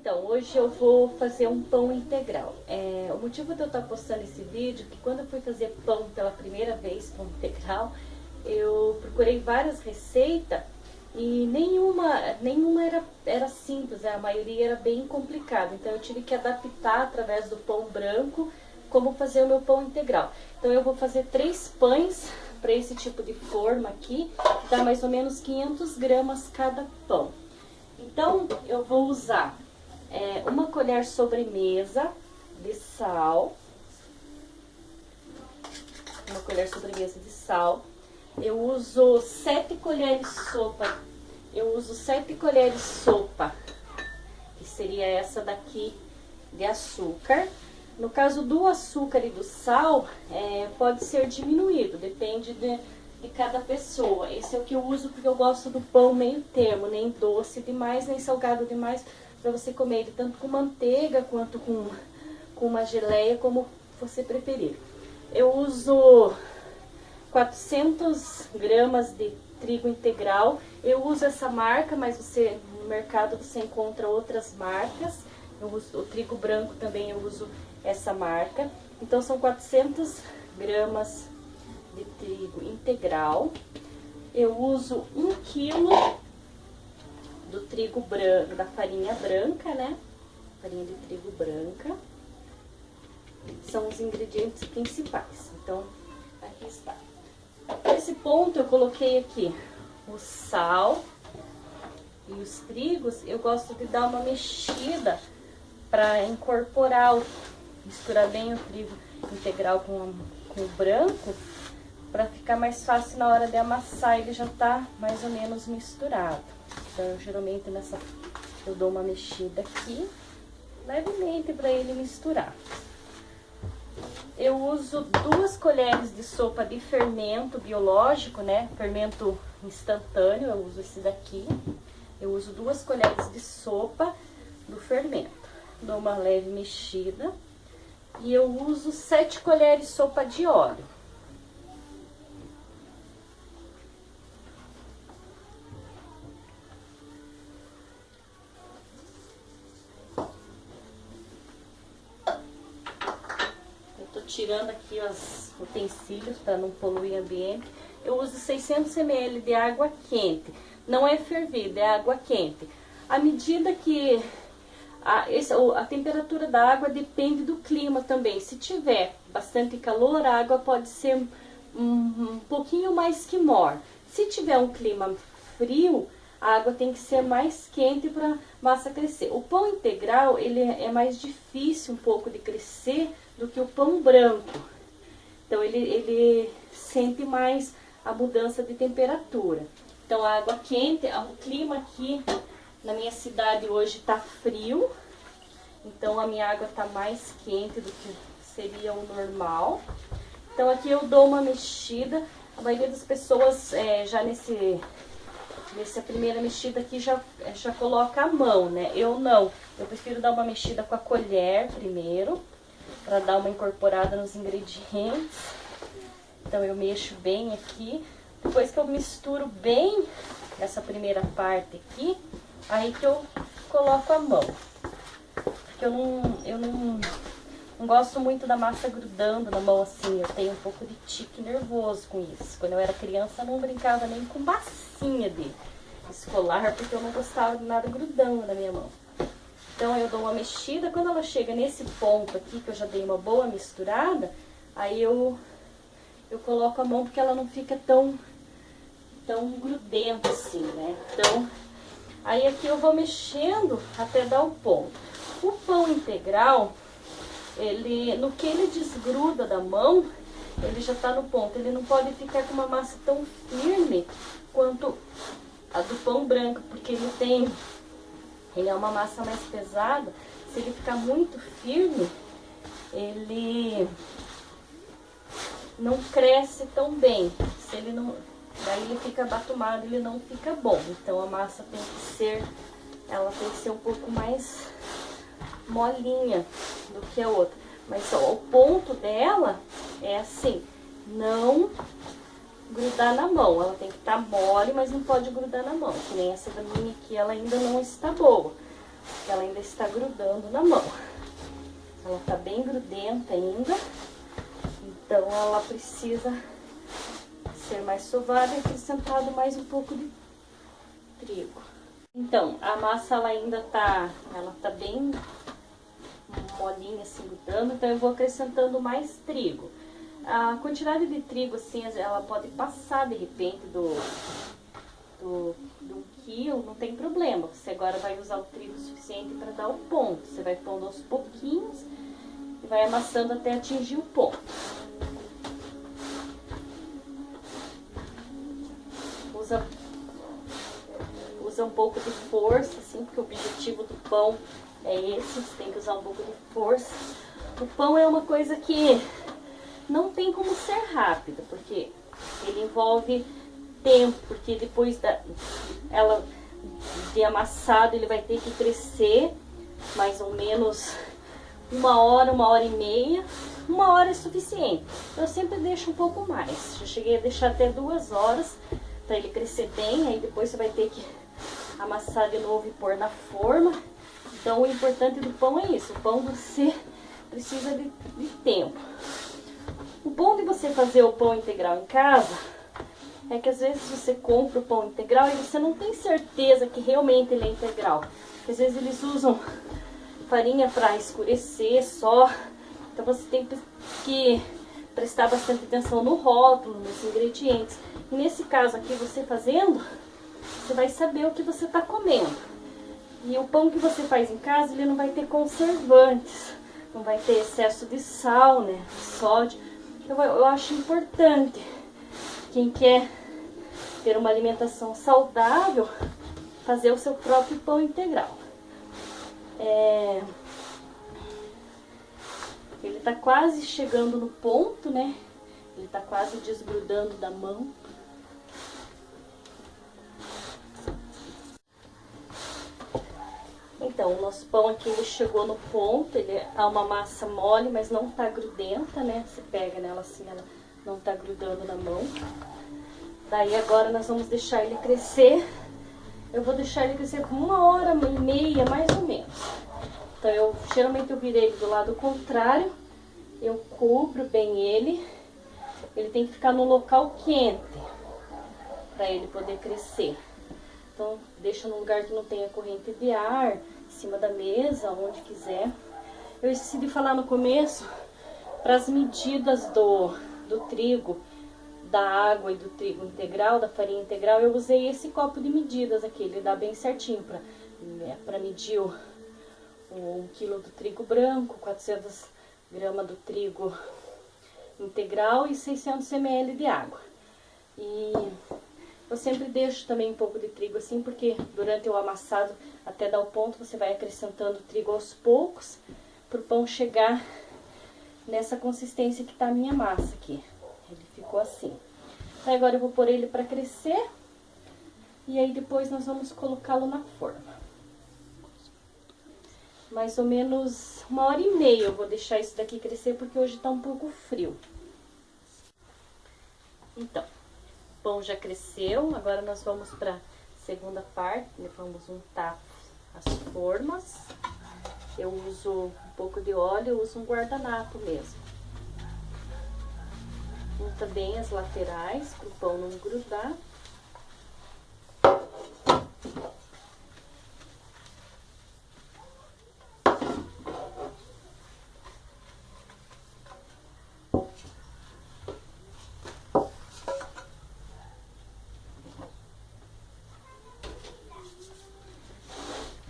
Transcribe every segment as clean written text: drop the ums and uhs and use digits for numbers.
Então, hoje eu vou fazer um pão integral. O motivo de eu estar postando esse vídeo é que quando eu fui fazer pão pela primeira vez, pão integral, eu procurei várias receitas e nenhuma era simples, a maioria era bem complicada. Então eu tive que adaptar através do pão branco como fazer o meu pão integral. Então eu vou fazer 3 pães para esse tipo de forma aqui, que dá mais ou menos 500 gramas cada pão. Então eu vou usar uma colher sobremesa de sal, eu uso 7 colheres sopa, que seria essa daqui de açúcar. No caso do açúcar e do sal, pode ser diminuído, depende de cada pessoa. Esse é o que eu uso porque eu gosto do pão meio termo, nem doce demais, nem salgado demais, para você comer ele tanto com manteiga quanto com uma geleia, como você preferir. Eu uso 400 gramas de trigo integral. Eu uso essa marca, mas no mercado você encontra outras marcas. Eu uso o trigo branco também, eu uso essa marca. Então são 400 gramas de trigo integral. Eu uso 1 quilo do trigo branco, da farinha branca, né? Farinha de trigo branca. São os ingredientes principais. Então, aqui está. Nesse ponto eu coloquei aqui o sal e os trigos. Eu gosto de dar uma mexida para incorporar, misturar bem o trigo integral com o branco, para ficar mais fácil na hora de amassar, ele já tá mais ou menos misturado. Então eu geralmente eu dou uma mexida aqui, levemente, para ele misturar. Eu uso 2 colheres de sopa de fermento biológico, né? Fermento instantâneo, eu uso esse daqui. Eu uso 2 colheres de sopa do fermento. Dou uma leve mexida. E eu uso 7 colheres de sopa de óleo. Tirando aqui os utensílios para não poluir o ambiente. Eu uso 600 ml de água quente. Não é fervida, é água quente. À medida que a temperatura da água depende do clima também. Se tiver bastante calor, a água pode ser um pouquinho mais que morna. Se tiver um clima frio, a água tem que ser mais quente para a massa crescer. O pão integral, ele é mais difícil um pouco de crescer do que o pão branco. Então ele sente mais a mudança de temperatura. Então a água quente, o clima aqui na minha cidade hoje está frio. Então a minha água está mais quente do que seria o normal. Então aqui eu dou uma mexida. A maioria das pessoas já nessa primeira mexida aqui já coloca a mão, né? Eu não. Eu prefiro dar uma mexida com a colher primeiro, para dar uma incorporada nos ingredientes. Então eu mexo bem aqui. Depois que eu misturo bem essa primeira parte aqui, aí que eu coloco a mão. Porque eu não gosto muito da massa grudando na mão assim. Eu tenho um pouco de tique nervoso com isso. Quando eu era criança eu não brincava nem com massinha de escolar, porque eu não gostava de nada grudando na minha mão. Então eu dou uma mexida. Quando ela chega nesse ponto aqui, que eu já dei uma boa misturada, aí eu coloco a mão, porque ela não fica tão grudenta assim, né? Então, aí aqui eu vou mexendo até dar o ponto. O pão integral, no que ele desgruda da mão, ele já tá no ponto. Ele não pode ficar com uma massa tão firme quanto a do pão branco, porque ele é uma massa mais pesada. Se ele ficar muito firme, ele não cresce tão bem. Se ele não, daí ele fica abatumado, ele não fica bom. Então a massa tem que ser um pouco mais molinha do que a outra. Mas o ponto dela é assim, não grudar na mão. Ela tem que estar mole, mas não pode grudar na mão. Que nem essa da minha aqui, ela ainda não está boa. ela ainda está grudando na mão. Ela tá bem grudenta ainda, então ela precisa ser mais sovada e acrescentado mais um pouco de trigo. Então, a massa ela tá bem molinha assim, grudando, então eu vou acrescentando mais trigo. A quantidade de trigo, assim, ela pode passar de repente do 1 quilo, não tem problema. Você agora vai usar o trigo suficiente para dar o ponto. Você vai pondo aos pouquinhos e vai amassando até atingir o ponto. Usa um pouco de força, assim, porque o objetivo do pão é esse, você tem que usar um pouco de força. O pão é uma coisa que não tem como ser rápida, porque ele envolve tempo, porque depois de amassado ele vai ter que crescer mais ou menos 1 hora, 1 hora e meia. 1 hora é suficiente. Eu sempre deixo um pouco mais. Já cheguei a deixar até 2 horas para ele crescer bem. Aí depois você vai ter que amassar de novo e pôr na forma. Então o importante do pão é isso. O pão você precisa de tempo. O bom de você fazer o pão integral em casa é que às vezes você compra o pão integral e você não tem certeza que realmente ele é integral. Porque às vezes eles usam farinha para escurecer só. Então você tem que prestar bastante atenção no rótulo, nos ingredientes. E nesse caso aqui, você fazendo, você vai saber o que você está comendo. E o pão que você faz em casa, ele não vai ter conservantes, não vai ter excesso de sal, né, de sódio. Eu acho importante, quem quer ter uma alimentação saudável, fazer o seu próprio pão integral. Ele tá quase chegando no ponto, né? Ele tá quase desgrudando da mão. Então, o nosso pão aqui, ele chegou no ponto, ele é uma massa mole, mas não tá grudenta, né? Você pega nela assim, ela não tá grudando na mão. Daí agora nós vamos deixar ele crescer. Eu vou deixar ele crescer por 1 hora e meia, mais ou menos. Então, geralmente eu virei ele do lado contrário, eu cubro bem ele. Ele tem que ficar no local quente, para ele poder crescer. Então, deixa num lugar que não tenha corrente de ar, em cima da mesa, onde quiser. Eu esqueci de falar no começo, para as medidas do trigo, da água e do trigo integral, da farinha integral, eu usei esse copo de medidas aqui. Ele dá bem certinho para medir o 1 quilo do trigo branco, 400 gramas do trigo integral e 600 ml de água. E eu sempre deixo também um pouco de trigo assim, porque durante o amassado, até dar o ponto, você vai acrescentando trigo aos poucos, para o pão chegar nessa consistência que tá a minha massa aqui. Ele ficou assim. Então, agora eu vou pôr ele para crescer, e aí depois nós vamos colocá-lo na forma. Mais ou menos 1 hora e meia eu vou deixar isso daqui crescer, porque hoje tá um pouco frio. Então, o pão já cresceu, agora nós vamos para a segunda parte, vamos untar as formas. Eu uso um pouco de óleo, eu uso um guardanapo mesmo. Unta bem as laterais, para o pão não grudar.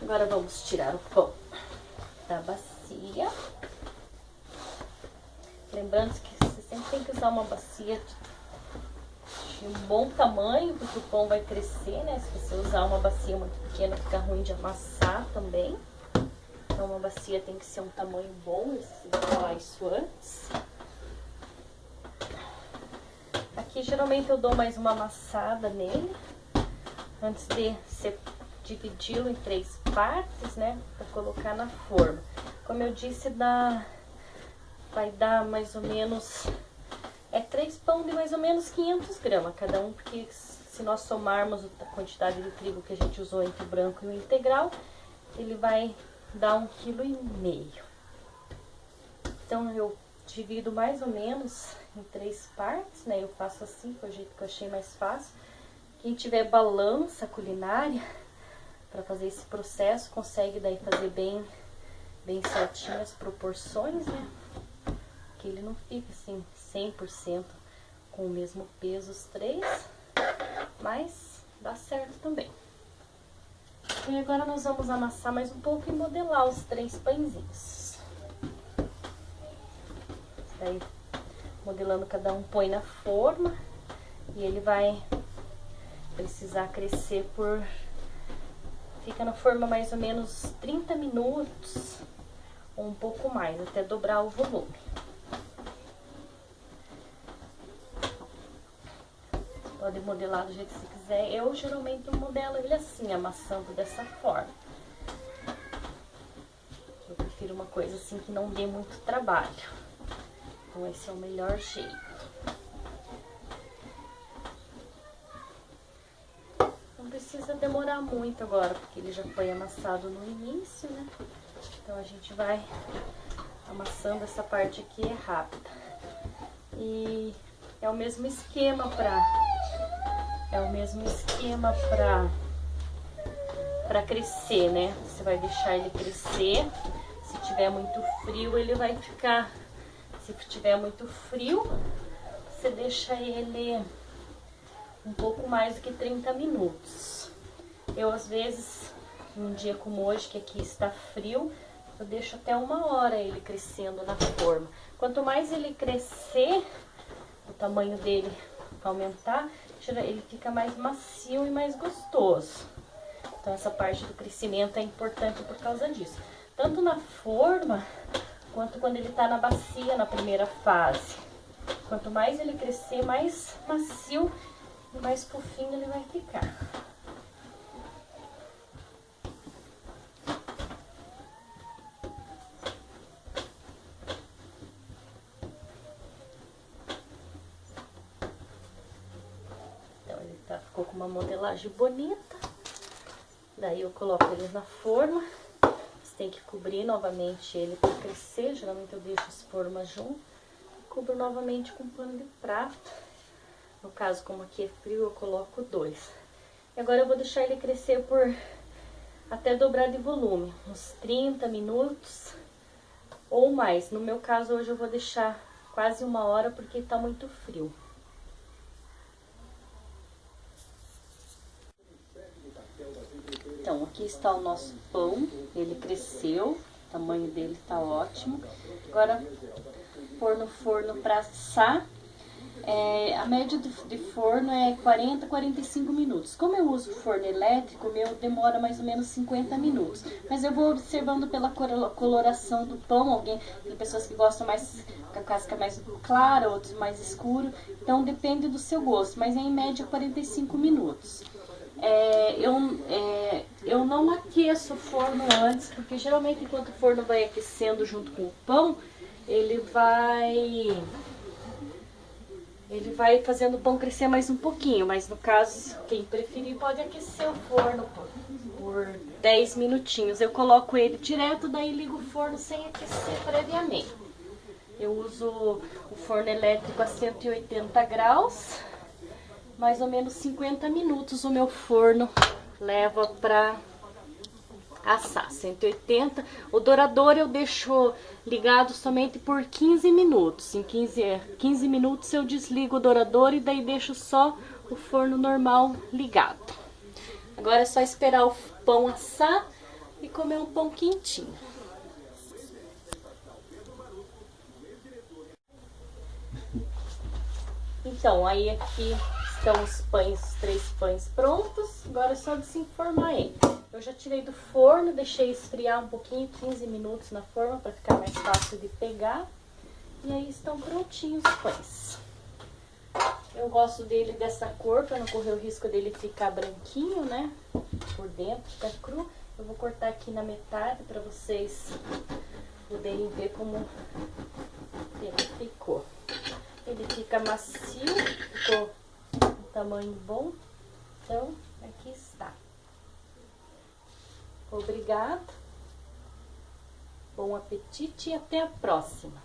Agora vamos tirar o pão da bacia. Lembrando que você sempre tem que usar uma bacia de um bom tamanho, porque o pão vai crescer, né? Se você usar uma bacia muito pequena, fica ruim de amassar também. Então, uma bacia tem que ser um tamanho bom, eu esqueci de falar isso antes. Aqui, geralmente, eu dou mais uma amassada nele, antes de dividi-lo em 3 partes, né, para colocar na forma. Como eu disse, vai dar mais ou menos, 3 pão de mais ou menos 500 gramas cada um, porque se nós somarmos a quantidade de trigo que a gente usou entre o branco e o integral, ele vai dar 1,5 kg. Então eu divido mais ou menos em 3 partes, né? Eu faço assim, que é o jeito que eu achei mais fácil. Quem tiver balança culinária para fazer esse processo, consegue daí fazer bem certinho as proporções, né? Que ele não fica assim 100% com o mesmo peso os 3, mas dá certo também. E agora nós vamos amassar mais um pouco e modelar os 3 pãezinhos. Daí, modelando, cada um põe na forma e ele vai precisar crescer por... Fica na forma mais ou menos 30 minutos ou um pouco mais, até dobrar o volume. Pode modelar do jeito que você quiser. Eu geralmente modelo ele assim, amassando dessa forma. Eu prefiro uma coisa assim que não dê muito trabalho. Então esse é o melhor jeito. Não precisa demorar muito agora, porque ele já foi amassado no início, né? Então a gente vai amassando essa parte aqui, é rápida. E é o mesmo esquema para crescer, né? Você vai deixar ele crescer. Se tiver muito frio, ele vai ficar... Se tiver muito frio, você deixa ele um pouco mais do que 30 minutos. Eu, às vezes, num dia como hoje, que aqui está frio, eu deixo até 1 hora ele crescendo na forma. Quanto mais ele crescer, o tamanho dele aumentar, ele fica mais macio e mais gostoso. Então essa parte do crescimento é importante por causa disso. Tanto na forma, quanto quando ele está na bacia, na primeira fase. Quanto mais ele crescer, mais macio e mais fofinho ele vai ficar. Ficou com uma modelagem bonita. Daí eu coloco ele na forma. Você tem que cobrir novamente ele para crescer. Geralmente eu deixo as formas junto. Cubro novamente com pano de prato. No caso, como aqui é frio, eu coloco 2. E agora eu vou deixar ele crescer por até dobrar de volume. Uns 30 minutos ou mais. No meu caso, hoje eu vou deixar quase 1 hora porque tá muito frio. Então, aqui está o nosso pão, ele cresceu, o tamanho dele está ótimo. Agora, pôr no forno para assar, a média de forno é 40 a 45 minutos. Como eu uso forno elétrico, o meu demora mais ou menos 50 minutos. Mas eu vou observando pela coloração do pão, tem pessoas que gostam mais com a casca mais clara, outros mais escuro. Então, depende do seu gosto, mas é em média 45 minutos. Eu não aqueço o forno antes, porque geralmente enquanto o forno vai aquecendo junto com o pão, ele vai fazendo o pão crescer mais um pouquinho. Mas no caso, quem preferir pode aquecer o forno por 10 minutinhos. Eu coloco ele direto, daí ligo o forno sem aquecer previamente. Eu uso o forno elétrico a 180 graus. Mais ou menos 50 minutos o meu forno leva para assar. 180. O dourador eu deixo ligado somente por 15 minutos. Em 15 minutos eu desligo o dourador e daí deixo só o forno normal ligado. Agora é só esperar o pão assar e comer um pão quentinho. Então, aí aqui estão os pães, os 3 pães prontos. Agora é só desenformar ele. Eu já tirei do forno, deixei esfriar um pouquinho, 15 minutos na forma, para ficar mais fácil de pegar. E aí estão prontinhos os pães. Eu gosto dele dessa cor, para não correr o risco dele ficar branquinho, né? Por dentro, ficar cru. Eu vou cortar aqui na metade, para vocês poderem ver como ele ficou. Ele fica macio, ficou um tamanho bom, então aqui está. Obrigada. Bom apetite e até a próxima.